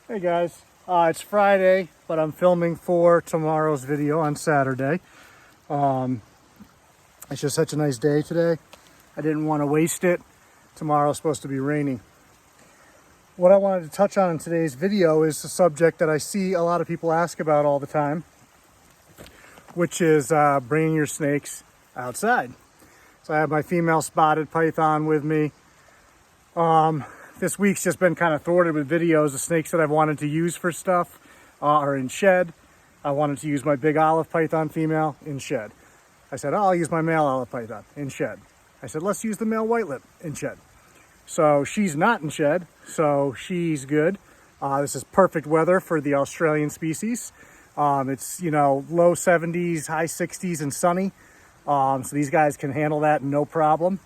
Hey guys, it's Friday, but I'm filming for tomorrow's video on Saturday. It's just such a nice day today. I didn't want to waste it. Tomorrow's supposed to be raining. What I wanted to touch on in today's video is a subject that I see a lot of people ask about all the time, which is bringing your snakes outside. So I have my female spotted python with me. This week's just been kind of thwarted with videos. The snakes that I've wanted to use for stuff are in shed. I wanted to use my big olive python female in shed. I said, oh, I'll use my male olive python in shed. I said, let's use the male white lip in shed. So she's not in shed, so she's good. This is perfect weather for the Australian species. It's, low 70s, high 60s and sunny. So these guys can handle that no problem.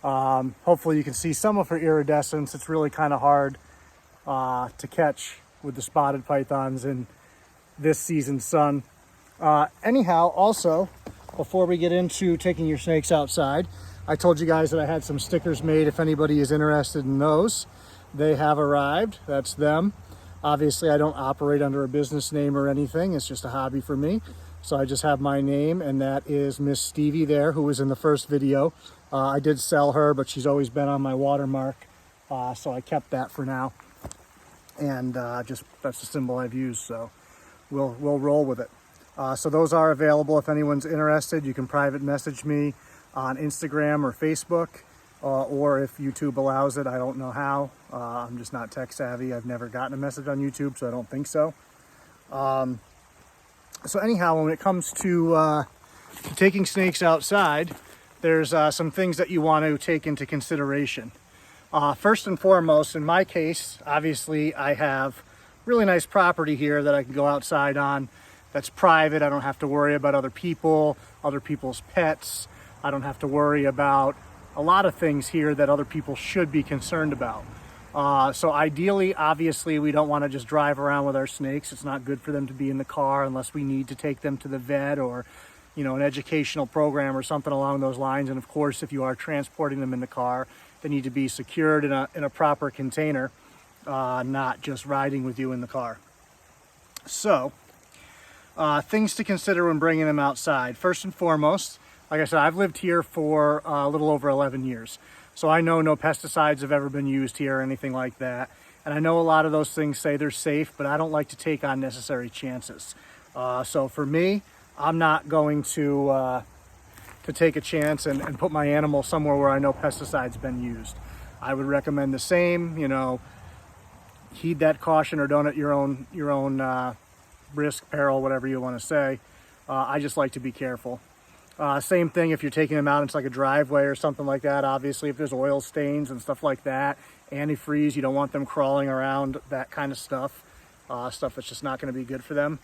Hopefully you can see some of her iridescence. It's really kind of hard to catch with the spotted pythons in this season's sun. Anyhow, also, before we get into taking your snakes outside, I told you guys that I had some stickers made if anybody is interested in those. They have arrived. That's them. Obviously, I don't operate under a business name or anything. It's just a hobby for me. So I just have my name, and that is Miss Stevie there, who was in the first video. I did sell her, but she's always been on my watermark, so I kept that for now. And just that's the symbol I've used, so we'll roll with it. So those are available if anyone's interested. You can private message me on Instagram or Facebook, or if YouTube allows it, I don't know how. I'm just not tech savvy. I've never gotten a message on YouTube, so I don't think so. So anyhow, when it comes to taking snakes outside, there's some things that you want to take into consideration. First and foremost, in my case, obviously I have really nice property here that I can go outside on. That's private. I don't have to worry about other people, other people's pets. I don't have to worry about a lot of things here that other people should be concerned about. So ideally, obviously, we don't want to just drive around with our snakes. It's not good for them to be in the car unless we need to take them to the vet or, an educational program or something along those lines. And of course, if you are transporting them in the car, they need to be secured in a proper container, not just riding with you in the car. So, things to consider when bringing them outside. First and foremost, like I said, I've lived here for a little over 11 years. So I know no pesticides have ever been used here or anything like that. And I know a lot of those things say they're safe, but I don't like to take unnecessary chances. So for me, I'm not going to take a chance and put my animal somewhere where I know pesticides been used. I would recommend the same, heed that caution or don't at your own risk, peril, whatever you want to say. I just like to be careful. Same thing if you're taking them out into like a driveway or something like that. Obviously, if there's oil stains and stuff like that, antifreeze, you don't want them crawling around, that kind of stuff. Stuff that's just not going to be good for them.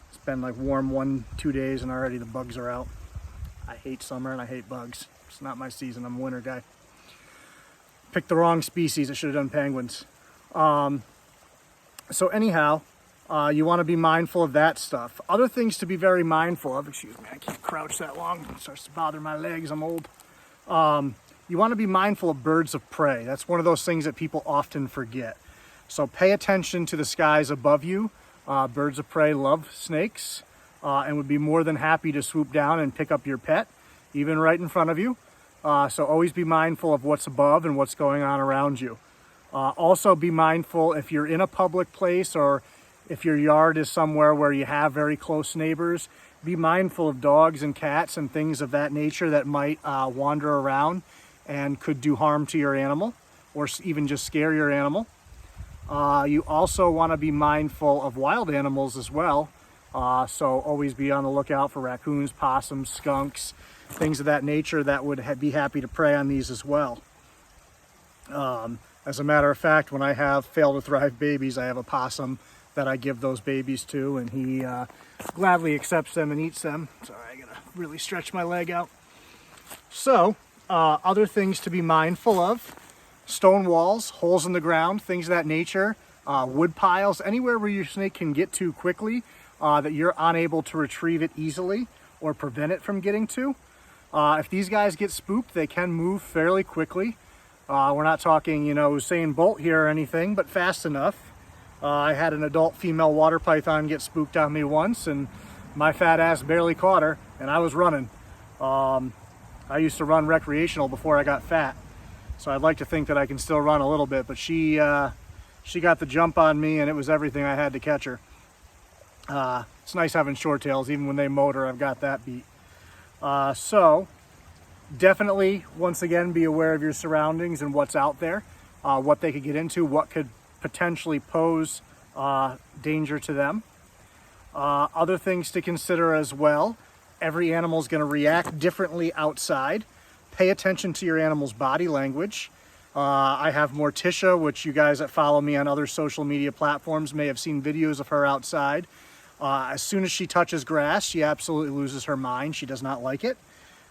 It's been like warm 1-2 days and already the bugs are out. I hate summer and I hate bugs. It's not my season. I'm a winter guy. Picked the wrong species. I should have done penguins. So anyhow, you want to be mindful of that stuff. Other things to be very mindful of, excuse me, I can't crouch that long. It starts to bother my legs, I'm old. You want to be mindful of birds of prey. That's one of those things that people often forget. So pay attention to the skies above you. Birds of prey love snakes and would be more than happy to swoop down and pick up your pet, even right in front of you. So always be mindful of what's above and what's going on around you. Also be mindful if you're in a public place or if your yard is somewhere where you have very close neighbors, be mindful of dogs and cats and things of that nature that might wander around and could do harm to your animal or even just scare your animal. You also want to be mindful of wild animals as well. So always be on the lookout for raccoons, possums, skunks, things of that nature that would be happy to prey on these as well. As a matter of fact, when I have fail to thrive babies, I have a possum that I give those babies to, and he gladly accepts them and eats them. Sorry, I gotta really stretch my leg out. So, other things to be mindful of: stone walls, holes in the ground, things of that nature, wood piles, anywhere where your snake can get to quickly that you're unable to retrieve it easily or prevent it from getting to. If these guys get spooked, they can move fairly quickly. We're not talking, Usain Bolt here or anything, but fast enough. I had an adult female water python get spooked on me once, and my fat ass barely caught her, and I was running. I used to run recreational before I got fat, so I'd like to think that I can still run a little bit, but she got the jump on me, and it was everything I had to catch her. It's nice having short tails. Even when they motor, I've got that beat. So definitely, once again, be aware of your surroundings and what's out there, what they could get into, what could potentially pose danger to them. Other things to consider as well: every animal is going to react differently outside. Pay attention to your animal's body language. I have Morticia, which you guys that follow me on other social media platforms may have seen videos of her outside. As soon as she touches grass, she absolutely loses her mind. She does not like it.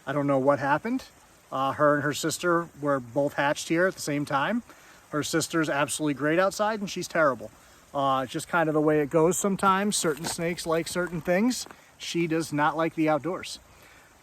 I don't know what happened. Her and her sister were both hatched here at the same time. Her sister's absolutely great outside, and she's terrible. It's just kind of the way it goes sometimes. Certain snakes like certain things. She does not like the outdoors.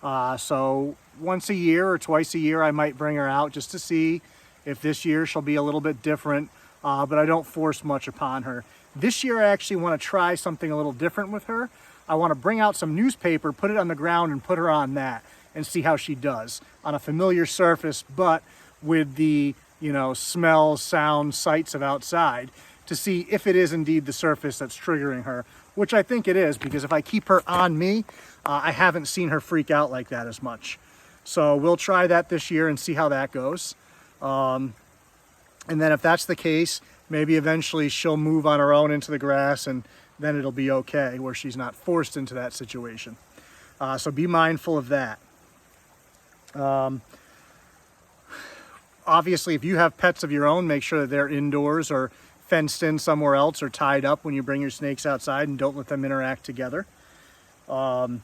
So once a year or twice a year, I might bring her out just to see if this year she'll be a little bit different, but I don't force much upon her. This year, I actually want to try something a little different with her. I want to bring out some newspaper, put it on the ground, and put her on that and see how she does on a familiar surface, but with the, smells, sounds, sights of outside, to see if it is indeed the surface that's triggering her, which I think it is, because if I keep her on me, I haven't seen her freak out like that as much. So we'll try that this year and see how that goes. And then if that's the case, maybe eventually she'll move on her own into the grass, and then it'll be okay, where she's not forced into that situation. So be mindful of that. Obviously, if you have pets of your own, make sure that they're indoors or fenced in somewhere else or tied up when you bring your snakes outside, and don't let them interact together. And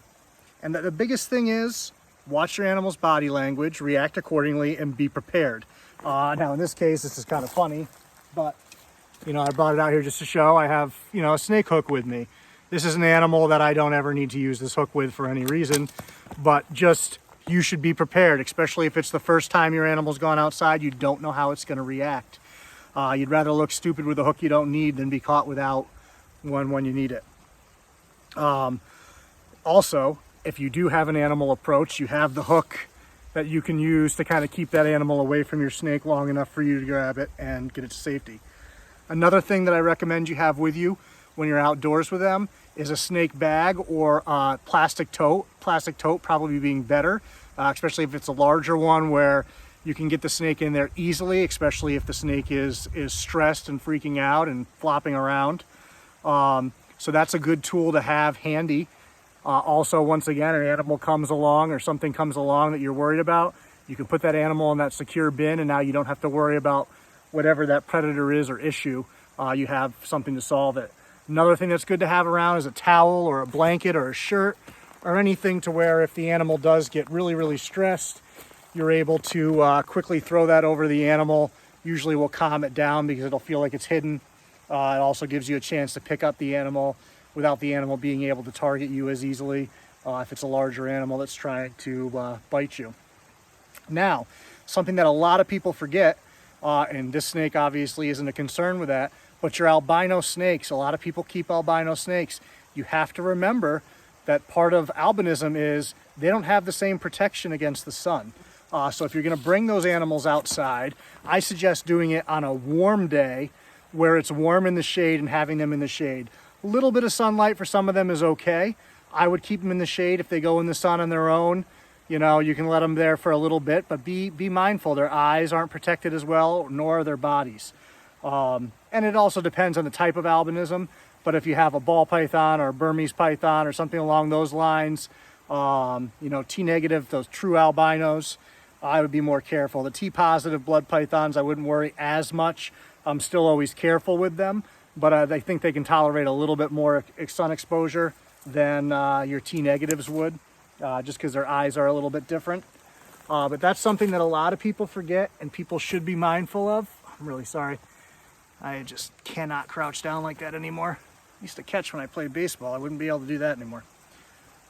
the biggest thing is, watch your animal's body language, react accordingly, and be prepared. Now, in this case, this is kind of funny, but, I brought it out here just to show I have, a snake hook with me. This is an animal that I don't ever need to use this hook with for any reason, but just, you should be prepared, especially if it's the first time your animal's gone outside. You don't know how it's going to react. You'd rather look stupid with a hook you don't need than be caught without one when you need it. Also, if you do have an animal approach, you have the hook that you can use to kind of keep that animal away from your snake long enough for you to grab it and get it to safety. Another thing that I recommend you have with you when you're outdoors with them is a snake bag or a plastic tote. Plastic tote probably being better, especially if it's a larger one where you can get the snake in there easily, especially if the snake is stressed and freaking out and flopping around. So that's a good tool to have handy. Also, once again, an animal comes along or something comes along that you're worried about, you can put that animal in that secure bin, and now you don't have to worry about whatever that predator is or issue. You have something to solve it. Another thing that's good to have around is a towel or a blanket or a shirt or anything to where if the animal does get really, really stressed, you're able to quickly throw that over the animal. Usually will calm it down because it'll feel like it's hidden. It also gives you a chance to pick up the animal without the animal being able to target you as easily if it's a larger animal that's trying to bite you. Now, something that a lot of people forget, and this snake obviously isn't a concern with that, but your albino snakes, a lot of people keep albino snakes. You have to remember that part of albinism is they don't have the same protection against the sun. So if you're going to bring those animals outside, I suggest doing it on a warm day where it's warm in the shade and having them in the shade. A little bit of sunlight for some of them is okay. I would keep them in the shade if they go in the sun on their own. You can let them there for a little bit, but be mindful. Their eyes aren't protected as well, nor are their bodies. And it also depends on the type of albinism. But if you have a ball python or a Burmese python or something along those lines, T negative, those true albinos, I would be more careful. The T positive blood pythons, I wouldn't worry as much. I'm still always careful with them, but I think they can tolerate a little bit more sun exposure than your T negatives would, just because their eyes are a little bit different. But that's something that a lot of people forget and people should be mindful of. I'm really sorry. I just cannot crouch down like that anymore. I used to catch when I played baseball. I wouldn't be able to do that anymore.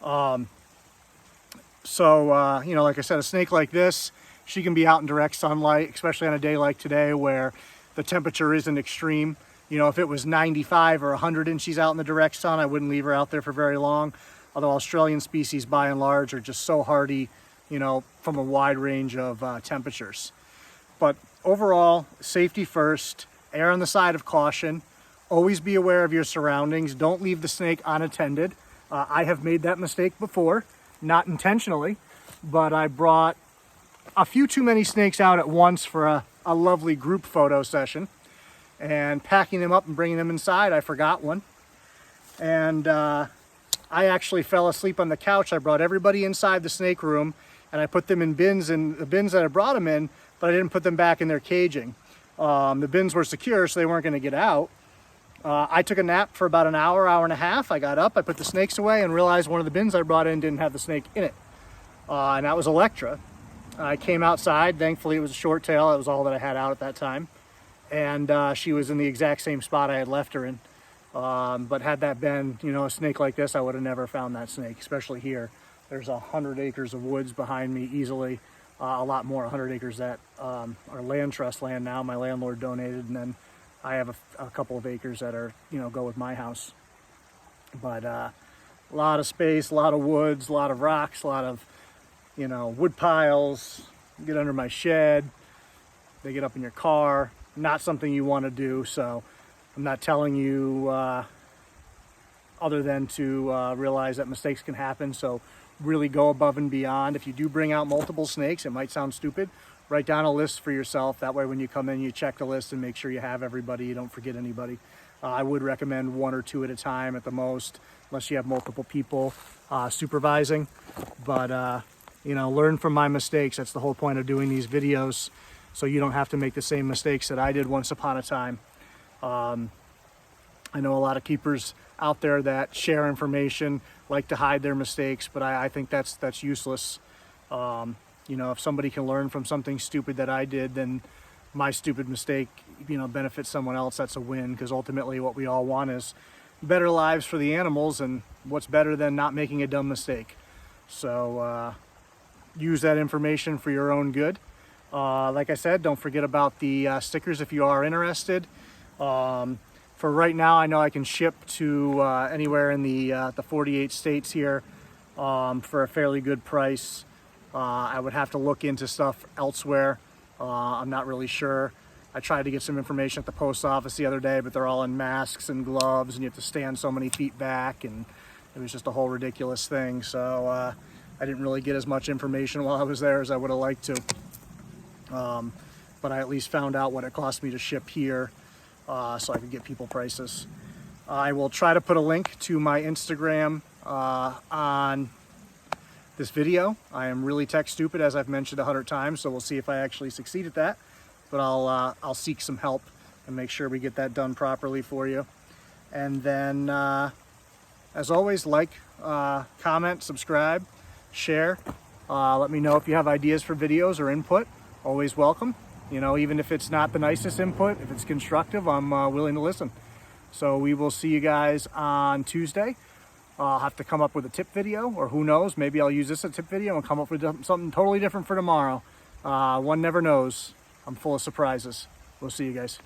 Like I said, a snake like this, she can be out in direct sunlight, especially on a day like today where the temperature isn't extreme. You know, if it was 95 or 100 and she's out in the direct sun, I wouldn't leave her out there for very long. Although Australian species by and large are just so hardy, you know, from a wide range of temperatures. But overall, safety first, err on the side of caution, always be aware of your surroundings, don't leave the snake unattended. I have made that mistake before, not intentionally, but I brought a few too many snakes out at once for a lovely group photo session. And packing them up and bringing them inside, I forgot one. And I actually fell asleep on the couch. I brought everybody inside the snake room and I put them in bins, and the bins that I brought them in, but I didn't put them back in their caging. The bins were secure, so they weren't going to get out. I took a nap for about an hour, hour and a half. I got up, I put the snakes away and realized one of the bins I brought in didn't have the snake in it. And that was Electra. I came outside, thankfully it was a short tail, that was all that I had out at that time. And she was in the exact same spot I had left her in. But had that been, you know, a snake like this, I would have never found that snake, especially here. There's 100 acres of woods behind me easily, a lot more, 100 acres that are land trust land now, my landlord donated, and then I have a couple of acres that are, you know, go with my house. But a lot of space, a lot of woods, a lot of rocks, a lot of, you know, wood piles, get under my shed, they get up in your car. Not something you want to do, so I'm not telling you other than to realize that mistakes can happen, so really go above and beyond. If you do bring out multiple snakes, it might sound stupid, write down a list for yourself. That way when you come in, you check the list and make sure you have everybody, you don't forget anybody. I would recommend 1 or 2 at a time at the most, unless you have multiple people supervising. But you know, learn from my mistakes. That's the whole point of doing these videos, so you don't have to make the same mistakes that I did once upon a time. I know a lot of keepers out there that share information, like to hide their mistakes, but I think that's useless. You know, if somebody can learn from something stupid that I did, then my stupid mistake, you know, benefits someone else. That's a win, because ultimately what we all want is better lives for the animals, and what's better than not making a dumb mistake? So use that information for your own good. Like I said, don't forget about the stickers if you are interested. For right now, I know I can ship to anywhere in the 48 states here for a fairly good price. I would have to look into stuff elsewhere. I'm not really sure. I tried to get some information at the post office the other day, but they're all in masks and gloves, and you have to stand so many feet back, and it was just a whole ridiculous thing. So I didn't really get as much information while I was there as I would have liked to. But I at least found out what it cost me to ship here, so I could get people prices. I will try to put a link to my Instagram on this video. I am really tech stupid, as I've mentioned 100 times, so we'll see if I actually succeed at that. But I'll seek some help and make sure we get that done properly for you. And then, as always, like, comment, subscribe, share. Let me know if you have ideas for videos or input. Always welcome. You know, even if it's not the nicest input, if it's constructive, I'm willing to listen. So we will see you guys on Tuesday. I'll have to come up with a tip video, or who knows, maybe I'll use this as a tip video and come up with something totally different for tomorrow. One never knows. I'm full of surprises. We'll see you guys.